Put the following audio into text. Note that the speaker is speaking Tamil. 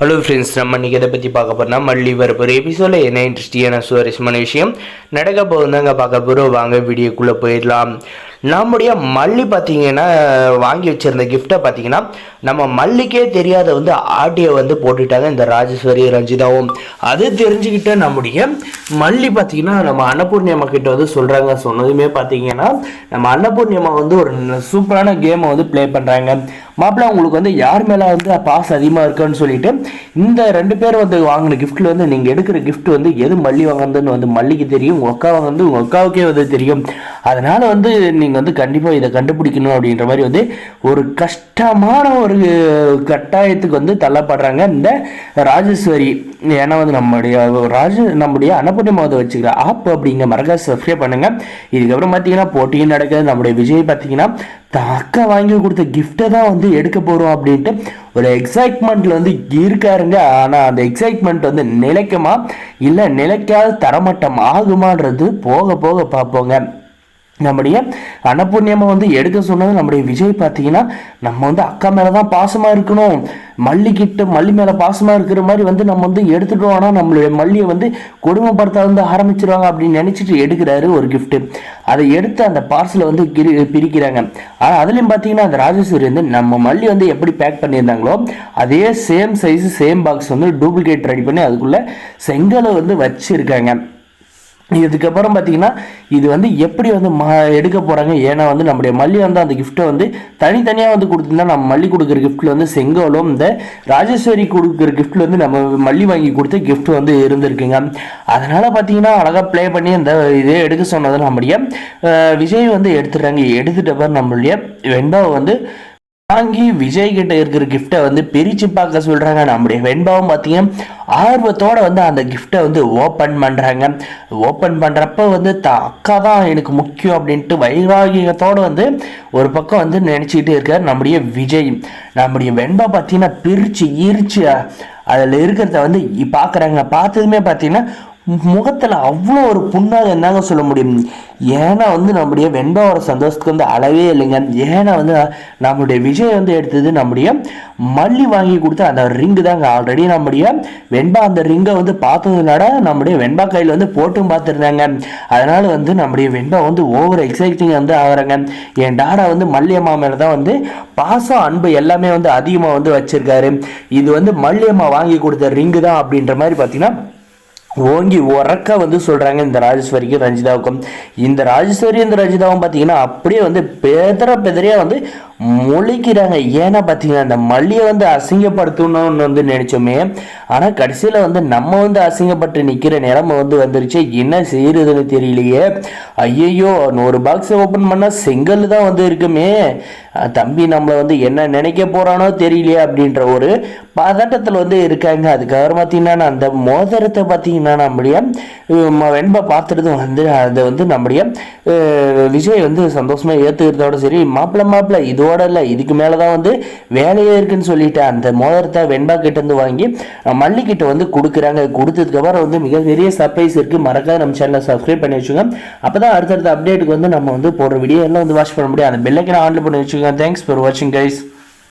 ஹலோ ஃப்ரெண்ட்ஸ், நம்ம இன்றைக்கி எதை பற்றி பார்க்க போகிறோம்னா மல்லி வரப்போகிற எபிசோடில் என்ன இன்ட்ரெஸ்டிங்கான சுவாரஸ்யமான விஷயம் நடக்க போகுதாங்க பார்க்க போகிறோம். வாங்க வீடியோக்குள்ளே போயிடலாம். நம்முடைய மல்லி பார்த்தீங்கன்னா வாங்கி வச்சுருந்த கிஃப்டை பார்த்தீங்கன்னா நம்ம மல்லிக்கே தெரியாத ஆட்டியை போட்டுட்டாங்க இந்த ராஜேஸ்வரி ரஞ்சிதாவும். அது தெரிஞ்சுக்கிட்ட நம்முடைய மல்லி பார்த்தீங்கன்னா நம்ம அன்னபூர்ணியம்மா கிட்ட சொல்கிறாங்க. சொன்னதுமே பார்த்தீங்கன்னா நம்ம அன்னபூர்ணியம்மா ஒரு சூப்பரான கேமை ப்ளே பண்ணுறாங்க. மாப்பிள்ளை உங்களுக்கு யார் மேலே பாஸ் அதிகமாக இருக்குன்னு சொல்லிட்டு இந்த ரெண்டு பேர் வாங்கின கிஃப்ட்டில் நீங்கள் எடுக்கிற கிஃப்ட் எது மல்லி வாங்குறதுன்னு மல்லிக்கு தெரியும், உங்கள் அக்கா உங்கள் அக்காவுக்கே தெரியும். அதனால் நீங்கள் கண்டிப்பாக இதை கண்டுபிடிக்கணும் அப்படின்ற மாதிரி ஒரு கஷ்டமான ஒரு கட்டாயத்துக்கு தள்ளப்படுறாங்க இந்த ராஜேஸ்வரி. ஏன்னா நம்முடைய அன்னபூர்ணியம்மா வச்சுக்கிற ஆப் அப்படிங்கிற மறக்காம சப்ஸ்கிரைப் பண்ணுங்க. இதுக்கப்புறம் பார்த்தீங்கன்னா போட்டியும் நடக்குது. நம்முடைய விஜய் பார்த்தீங்கன்னா அக்கா வாங்கி கொடுத்த கிஃப்டை தான் எடுக்க போகிறோம் அப்படின்ட்டு ஒரு எக்ஸைட்மெண்ட்டில் இருக்காருங்க. ஆனால் அந்த எக்ஸைட்மெண்ட் நிலைக்குமா இல்லை நிலைக்காத தரமட்டம் ஆகுமான்றது போக போக பார்ப்போங்க. நம்முடைய அன்னபூர்ணியம்மா எடுக்க சொன்னது நம்முடைய விஜய் பார்த்தீங்கன்னா நம்ம அக்கா மேலே தான் பாசமாக இருக்கணும், மல்லி மேலே பாசமாக இருக்கிற மாதிரி நம்ம எடுத்துட்டோம். ஆனால் நம்மளுடைய மல்லியை கொடுமைப்படுத்த ஆரம்பிச்சிருவாங்க அப்படின்னு நினச்சிட்டு எடுக்கிறாரு ஒரு கிஃப்ட்டு. அதை எடுத்து அந்த பார்சலை பிரிக்கிறாங்க. ஆனால் அதுலேயும் பார்த்தீங்கன்னா அந்த ராஜேஸ்வரி நம்ம மல்லி எப்படி பேக் பண்ணியிருந்தாங்களோ அதே same size same box duplicate ready பண்ணி அதுக்குள்ளே செங்கலை வச்சுருக்காங்க. இதுக்கப்புறம் பார்த்தீங்கன்னா இது எப்படி எடுக்க போகிறாங்க. ஏன்னா நம்முடைய மல்லி அந்த கிஃப்ட்டை தனித்தனியாக கொடுத்துருந்தா நம்ம மல்லி கொடுக்குற கிஃப்ட்டில் செங்கோலும் இந்த ராஜேஸ்வரி கொடுக்குற கிஃப்ட்டில் நம்ம மல்லி வாங்கி கொடுத்த கிஃப்ட் இருந்திருக்குங்க. அதனால் பார்த்தீங்கன்னா அழகாக ப்ளே பண்ணி இந்த இதே எடுக்க சொன்னதை நம்முடைய விஜய் எடுத்துடுறாங்க. எடுத்துட்டப்ப நம்மளுடைய வெண்பாவை வாங்கி விஜய் கிட்ட இருக்கிற கிஃப்டை பிரித்து பார்க்க சொல்கிறாங்க. நம்முடைய வெண்பாவும் பார்த்தீங்கன்னா ஆர்வத்தோட அந்த கிஃப்டை ஓப்பன் பண்ணுறாங்க. ஓப்பன் பண்ணுறப்ப அக்கா தான் எனக்கு முக்கியம் அப்படின்ட்டு வைராகியத்தோடு ஒரு பக்கம் நினச்சிக்கிட்டே இருக்கார் நம்முடைய விஜய். நம்முடைய வெண்பா பார்த்தீங்கன்னா பிரித்து ஈர்ச்சி அதில் இருக்கிறத பார்க்குறாங்க. பார்த்ததுமே பார்த்தீங்கன்னா முகத்தில் அவ்வளோ ஒரு புண்ணாக என்னங்க சொல்ல முடியும். ஏன்னா நம்முடைய வெண்பாவோட சந்தோஷத்துக்கு அளவே இல்லைங்க. ஏன்னா நம்முடைய விஜய் எடுத்தது நம்முடைய மல்லி வாங்கி கொடுத்த அந்த ரிங்கு தாங்க. ஆல்ரெடி நம்முடைய வெண்பா அந்த ரிங்கை பார்த்ததுனால நம்முடைய வெண்பா கையில் போட்டும் பார்த்துருந்தாங்க. அதனால நம்முடைய வெண்பா ஓவர் எக்ஸைட்டிங் ஆகிறாங்க. என் டாடா மல்லி அம்மா மேலே தான் பாசம் அன்பு எல்லாமே அதிகமாக வச்சிருக்காரு. இது மல்லி அம்மா வாங்கி கொடுத்த ரிங்கு தான் அப்படின்ற மாதிரி பார்த்தீங்கன்னா ஓங்கி உறக்க சொல்கிறாங்க இந்த ராஜேஸ்வரிக்கும் ரஞ்சிதாவுக்கும். இந்த ராஜேஸ்வரி இந்த ரஞ்சிதாவும் பார்த்தீங்கன்னா அப்படியே பெதறியாக முழிக்கிறாங்க. ஏன்னா பார்த்தீங்கன்னா அந்த மல்லியை அசிங்கப்படுத்தணும்னு நினைச்சோமே, ஆனால் கடைசியில் நம்ம அசிங்கப்பட்டு நிற்கிற நிலைமை வந்துருச்சு. என்ன செய்யறதுன்னு தெரியலையே. ஐயையோ, ஒரு பாக்ஸை ஓப்பன் பண்ணால் செங்கல் தான் இருக்குமே, தம்பி நம்மளை என்ன நினைக்க போகிறானோ தெரியலையே அப்படின்ற ஒரு பதட்டத்தில் இருக்காங்க. அதுக்கப்புறம் பார்த்தீங்கன்னா அந்த மோதிரத்தை பார்த்தீங்கன்னா நம்முடைய வெண்பா பார்த்துட்டு அதை நம்முடைய விஜய் சந்தோஷமாக ஏற்றுக்கிறதோட சரி, மாப்பிள்ளை இதோட இல்லை, இதுக்கு மேலே தான் வேலையே இருக்குன்னு சொல்லிட்டு அந்த மோதிரத்தை வெண்பா கிட்ட வாங்கி மல்லி கிட்ட கொடுக்குறாங்க. கொடுத்ததுக்கப்புறம் மிகப்பெரிய சர்ப்ரைஸ் இருக்குது. மறக்காத நம்ம சேனலை சப்ஸ்கிரைப் பண்ணி வச்சுங்க. அப்போ தான் அடுத்தடுத்த அப்டேட்டுக்கு நம்ம போடுற வீடியோ எல்லாம் வாட்ச் பண்ண முடியும். அந்த பெல்லைக்கனை ஆன்ல பண்ணி வச்சுக்கோங்க. தேங்க்ஸ் ஃபார் வாட்சிங் கைஸ்.